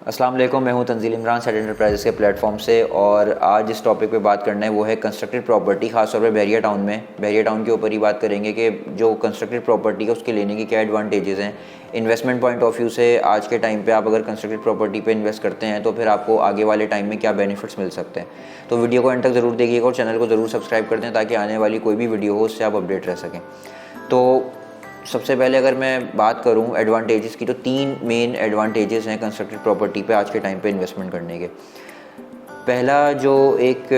अस्सलाम वालेकुम, मैं हूं तंजील इमरान सेट एंटरप्राइजेस के प्लेटफॉर्म से। और आज जिस टॉपिक पे बात करना है वो है कंस्ट्रक्टेड प्रॉपर्टी, खासतौर पे बहरिया टाउन में। बहरिया टाउन के ऊपर ही बात करेंगे कि जो कंस्ट्रक्टेड प्रॉपर्टी है उसके लेने के क्या एडवांटेजेस हैं। इन्वेस्टमेंट पॉइंट ऑफ व्यू से आज के टाइम पे आप अगर कंस्ट्रक्टेड प्रॉपर्टी पे इन्वेस्ट करते हैं तो फिर आपको आगे वाले टाइम में क्या बेनिफिट्स मिल सकते हैं। तो वीडियो को एंड तक ज़रूर देखिएगा और चैनल को ज़रूर सब्सक्राइब कर दें ताकि आने वाली कोई भी वीडियो हो उससे आप अपडेट रह सकें। तो सबसे पहले अगर मैं बात करूं एडवांटेजेस की, तो 3 मेन एडवांटेजेस हैं कंस्ट्रक्टेड प्रॉपर्टी पे आज के टाइम पे इन्वेस्टमेंट करने के। पहला जो एक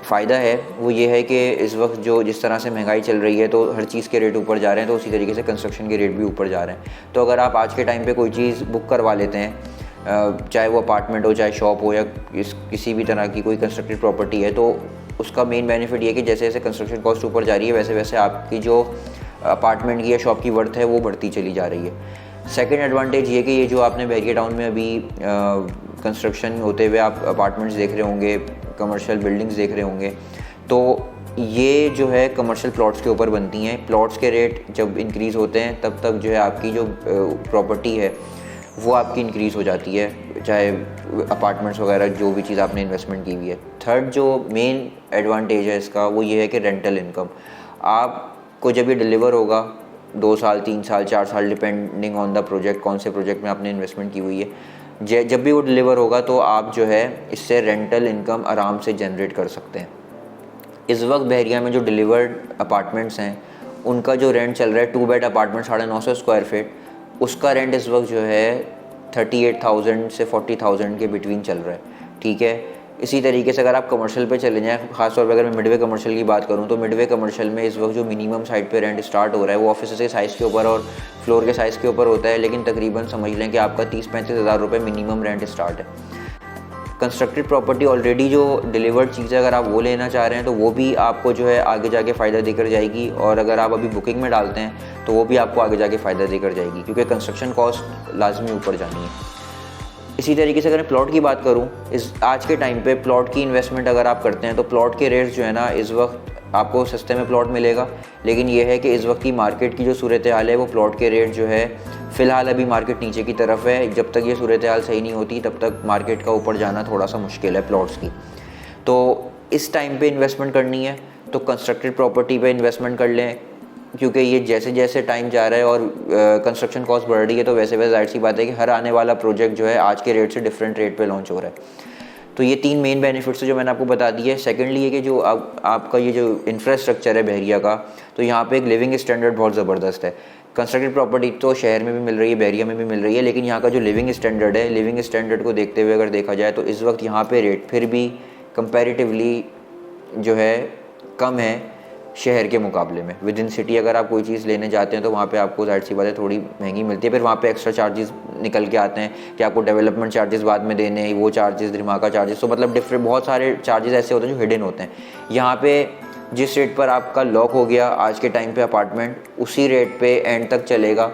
फ़ायदा है वो ये है कि इस वक्त जो जिस तरह से महंगाई चल रही है तो हर चीज़ के रेट ऊपर जा रहे हैं, तो उसी तरीके से कंस्ट्रक्शन के रेट भी ऊपर जा रहे हैं। तो अगर आप आज के टाइम पे कोई चीज़ बुक करवा लेते हैं, चाहे वो अपार्टमेंट हो, चाहे शॉप हो, या किसी भी तरह की कोई कंस्ट्रक्टेड प्रॉपर्टी है, तो उसका मेन बेनिफिट ये है कि जैसे जैसे कंस्ट्रक्शन कॉस्ट ऊपर जा रही है वैसे वैसे आपकी जो अपार्टमेंट की या शॉप की वर्थ है वो बढ़ती चली जा रही है। सेकंड एडवांटेज ये कि ये जो आपने बहरिया टाउन में अभी कंस्ट्रक्शन होते हुए आप अपार्टमेंट्स देख रहे होंगे, कमर्शियल बिल्डिंग्स देख रहे होंगे, तो ये जो है कमर्शियल प्लॉट्स के ऊपर बनती हैं। प्लॉट्स के रेट जब इंक्रीज़ होते हैं तब तक जो है आपकी जो प्रॉपर्टी है वो आपकी इंक्रीज़ हो जाती है, चाहे अपार्टमेंट्स वगैरह जो भी चीज़ आपने इन्वेस्टमेंट की हुई है। थर्ड जो मेन एडवांटेज है इसका वो ये है कि रेंटल इनकम। आपको जब ये डिलीवर होगा 2 साल, 3 साल, 4 साल, डिपेंडिंग ऑन द प्रोजेक्ट, कौन से प्रोजेक्ट में आपने इन्वेस्टमेंट की हुई है, जब भी वो डिलीवर होगा तो आप जो है इससे रेंटल इनकम आराम से जनरेट कर सकते हैं। इस वक्त बहरिया में जो डिलीवर्ड अपार्टमेंट्स हैं उनका जो रेंट चल रहा है 2 बेड अपार्टमेंट 950 स्क्वायर फीट, उसका रेंट इस वक्त जो है 38,000 से 40,000 के बिटवीन चल रहा है। ठीक है, इसी तरीके से अगर आप कमर्शियल पे चले जाएँ, खासतौर पर अगर मैं मिडवे कमर्शियल की बात करूँ तो मिडवे कमर्शियल में इस वक्त जो मिनिमम साइड पे रेंट स्टार्ट हो रहा है वो ऑफिस के साइज़ के ऊपर और फ्लोर के साइज़ के ऊपर होता है, लेकिन तकरीबन समझ लें कि आपका 30-35 हज़ार रुपये मिनिमम रेंट स्टार्ट है। कंस्ट्रक्टेड प्रॉपर्टी ऑलरेडी जो डिलीवर्ड चीज़ है अगर आप वो लेना चाह रहे हैं तो वो भी आपको जो है आगे जाके फ़ायदा देकर जाएगी, और अगर आप अभी बुकिंग में डालते हैं तो वो भी आपको आगे जाके फ़ायदा देकर जाएगी, क्योंकि कंस्ट्रक्शन कॉस्ट लाजमी ऊपर जानी है। इसी तरीके से अगर मैं प्लॉट की बात करूं, इस आज के टाइम पे प्लॉट की इन्वेस्टमेंट अगर आप करते हैं तो प्लॉट के रेट्स जो है ना, इस वक्त आपको सस्ते में प्लॉट मिलेगा, लेकिन ये है कि इस वक्त की मार्केट की जो सूरत हाल है वो प्लॉट के रेट जो है फ़िलहाल अभी मार्केट नीचे की तरफ है। जब तक ये सूरत हाल सही नहीं होती तब तक मार्केट का ऊपर जाना थोड़ा सा मुश्किल है प्लॉट्स की। तो इस टाइम पे इन्वेस्टमेंट करनी है तो कंस्ट्रक्टेड प्रॉपर्टी पे इन्वेस्टमेंट कर लें, क्योंकि ये जैसे जैसे टाइम जा रहा है और कंस्ट्रक्शन कॉस्ट बढ़ रही है तो वैसे वैसे जाहिर सी बात है कि हर आने वाला प्रोजेक्ट जो है आज के रेट से डिफरेंट रेट पे लॉन्च हो रहा है। तो ये 3 मेन बेनिफिट्स है जो मैंने आपको बता दिए। सेकेंडली ये कि जो आपका ये जो इंफ्रास्ट्रक्चर है बहरिया का, तो यहाँ पे एक लिविंग स्टैंडर्ड बहुत ज़बरदस्त है। कंस्ट्रक्टेड प्रॉपर्टी तो शहर में भी मिल रही है, बहरिया में भी मिल रही है, लेकिन यहाँ का जो लिविंग स्टैंडर्ड है, लिविंग स्टैंडर्ड को देखते हुए अगर देखा जाए तो इस वक्त यहाँ पे रेट फिर भी कंपैरेटिवली जो है कम है शहर के मुकाबले में। विद इन सिटी अगर आप कोई चीज़ लेने जाते हैं तो वहाँ पे आपको जाहिर सी बात है थोड़ी महंगी मिलती है। फिर वहाँ पे एक्स्ट्रा चार्जेस निकल के आते हैं कि आपको डेवलपमेंट चार्जेस बाद में देने हैं, वो चार्जेस, धमाका चार्जेस, तो मतलब डिफरेंट बहुत सारे चार्जेस ऐसे होते हैं जो हिडन होते हैं। यहाँ पे जिस रेट पर आपका लॉक हो गया आज के टाइम पे अपार्टमेंट, उसी रेट पे एंड तक चलेगा,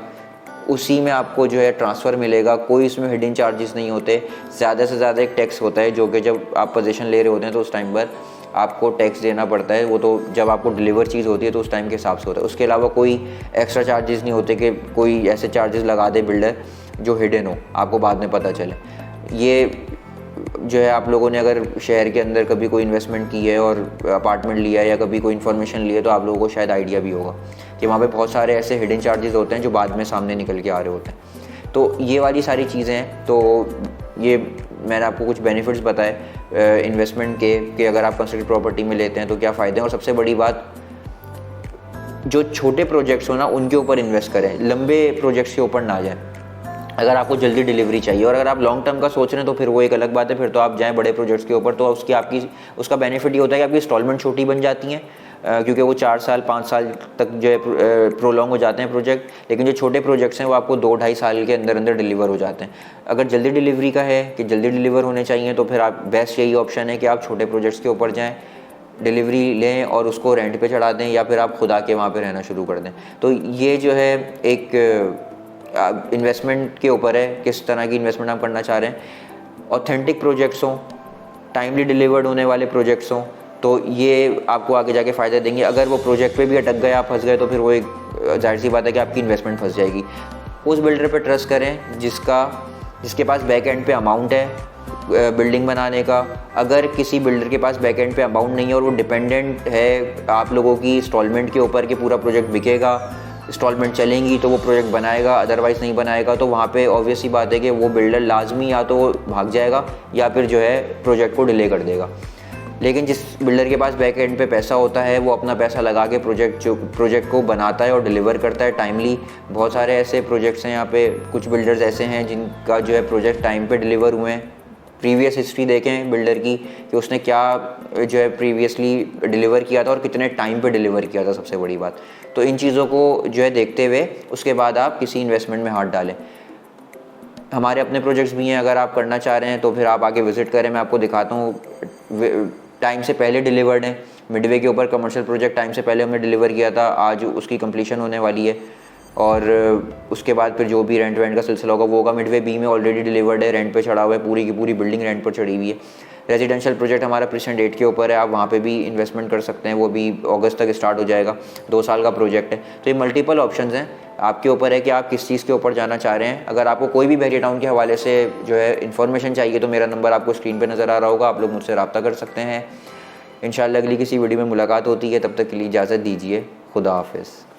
उसी में आपको जो है ट्रांसफ़र मिलेगा, कोई इसमें हिडन चार्जेस नहीं होते। ज़्यादा से ज़्यादा एक टैक्स होता है जो कि जब आप पोजीशन ले रहे होते हैं तो उस टाइम पर आपको टैक्स देना पड़ता है, वो तो जब आपको डिलीवर चीज़ होती है तो उस टाइम के हिसाब से होता है। उसके अलावा कोई एक्स्ट्रा चार्जेस नहीं होते कि कोई ऐसे चार्जेस लगा दे बिल्डर जो हिडन हो, आपको बाद में पता चले। ये जो है आप लोगों ने अगर शहर के अंदर कभी कोई इन्वेस्टमेंट की है और अपार्टमेंट लिया है या कभी कोई इन्फॉर्मेशन ली है तो आप लोगों को शायद आइडिया भी होगा कि वहाँ पे बहुत सारे ऐसे हिडन चार्जेस होते हैं जो बाद में सामने निकल के आ रहे होते हैं। तो ये वाली सारी चीज़ें हैं। तो ये मैंने आपको कुछ बेनिफिट्स बताए इन्वेस्टमेंट के कि अगर आप कंस्ट्रक्टेड प्रॉपर्टी में लेते हैं तो क्या फ़ायदे हैं। और सबसे बड़ी बात, जो छोटे प्रोजेक्ट्स हो ना उनके ऊपर इन्वेस्ट करें, लंबे प्रोजेक्ट्स के ऊपर ना जाएं। अगर आपको जल्दी डिलीवरी चाहिए और अगर आप लॉन्ग टर्म का सोच रहे हैं तो फिर वो एक अलग बात है, फिर तो आप जाएं बड़े प्रोजेक्ट्स के ऊपर। तो उसका बेनिफिट ये होता है कि आपकी इंस्टॉलमेंट छोटी बन जाती हैं, क्योंकि वो 4 साल 5 साल तक जो है प्रोलॉन्ग हो जाते हैं प्रोजेक्ट। लेकिन जो छोटे प्रोजेक्ट्स हैं वो आपको 2-2.5 साल के अंदर अंदर डिलीवर हो जाते हैं। अगर जल्दी डिलीवरी का है कि जल्दी डिलीवर होने चाहिए तो फिर आप बेस्ट यही ऑप्शन है कि आप छोटे प्रोजेक्ट्स के ऊपर जाएँ, डिलीवरी लें और उसको रेंट पे चढ़ा दें, या फिर आप खुद आके वहाँ पे रहना शुरू कर दें। तो ये जो है एक इन्वेस्टमेंट के ऊपर है, किस तरह की इन्वेस्टमेंट आप करना चाह रहे हैं। ऑथेंटिक प्रोजेक्ट्स हों, टाइमली डिलीवर्ड होने वाले प्रोजेक्ट्स हों, तो ये आपको आगे जाके फ़ायदा देंगे। अगर वो प्रोजेक्ट पे भी अटक गए, आप फंस गए, तो फिर वो एक जाहिर सी बात है कि आपकी इन्वेस्टमेंट फंस जाएगी। उस बिल्डर पे ट्रस्ट करें जिसका जिसके पास बैक एंड पे अमाउंट है बिल्डिंग बनाने का। अगर किसी बिल्डर के पास बैक एंड पे अमाउंट नहीं है और वो डिपेंडेंट है आप लोगों की इंस्टॉलमेंट के ऊपर कि पूरा प्रोजेक्ट बिकेगा, इंस्टॉलमेंट चलेंगी तो वो प्रोजेक्ट बनाएगा, अदरवाइज़ नहीं बनाएगा, तो वहाँ पे ऑब्वियस सी बात है कि वो बिल्डर लाजमी या तो भाग जाएगा या फिर जो है प्रोजेक्ट को डिले कर देगा। लेकिन जिस बिल्डर के पास बैक एंड पे पैसा होता है वो अपना पैसा लगा के प्रोजेक्ट को बनाता है और डिलीवर करता है टाइमली। बहुत सारे ऐसे प्रोजेक्ट्स हैं यहाँ पे, कुछ बिल्डर्स ऐसे हैं जिनका जो है प्रोजेक्ट टाइम पे डिलीवर हुए हैं। प्रीवियस हिस्ट्री देखें बिल्डर की कि उसने क्या जो है प्रीवियसली डिलीवर किया था और कितने टाइम पे डिलीवर किया था, सबसे बड़ी बात। तो इन चीज़ों को जो है देखते हुए उसके बाद आप किसी इन्वेस्टमेंट में हाथ डालें। हमारे अपने प्रोजेक्ट्स भी हैं, अगर आप करना चाह रहे हैं तो फिर आप आगे विज़िट करें, मैं आपको दिखाता हूँ। टाइम से पहले डिलीवर्ड है, मिडवे के ऊपर कमर्शियल प्रोजेक्ट टाइम से पहले हमने डिलीवर किया था, आज उसकी कंप्लीशन होने वाली है। और उसके बाद फिर जो भी रेंट का सिलसिला होगा वो होगा। मिडवे बी में ऑलरेडी डिलीवर्ड है, रेंट पे चढ़ा हुआ है, पूरी की पूरी बिल्डिंग रेंट पर चढ़ी हुई है। रेजिडेंशियल प्रोजेक्ट हमारा प्रेजेंट डेट के ऊपर है, आप वहाँ पे भी इन्वेस्टमेंट कर सकते हैं, वो भी अगस्त तक स्टार्ट हो जाएगा, 2 साल का प्रोजेक्ट है। तो ये मल्टीपल ऑप्शंस हैं, आपके ऊपर है कि आप किस चीज़ के ऊपर जाना चाह रहे हैं। अगर आपको कोई भी बहरिया टाउन के हवाले से जो है इन्फॉर्मेशन चाहिए तो मेरा नंबर आपको स्क्रीन पर नज़र आ रहा होगा, आप लोग मुझसे रब्ता कर सकते हैं। इंशाल्लाह अगली किसी वीडियो में मुलाकात होती है, तब तक के लिए इजाज़त दीजिए। खुदा हाफिज़।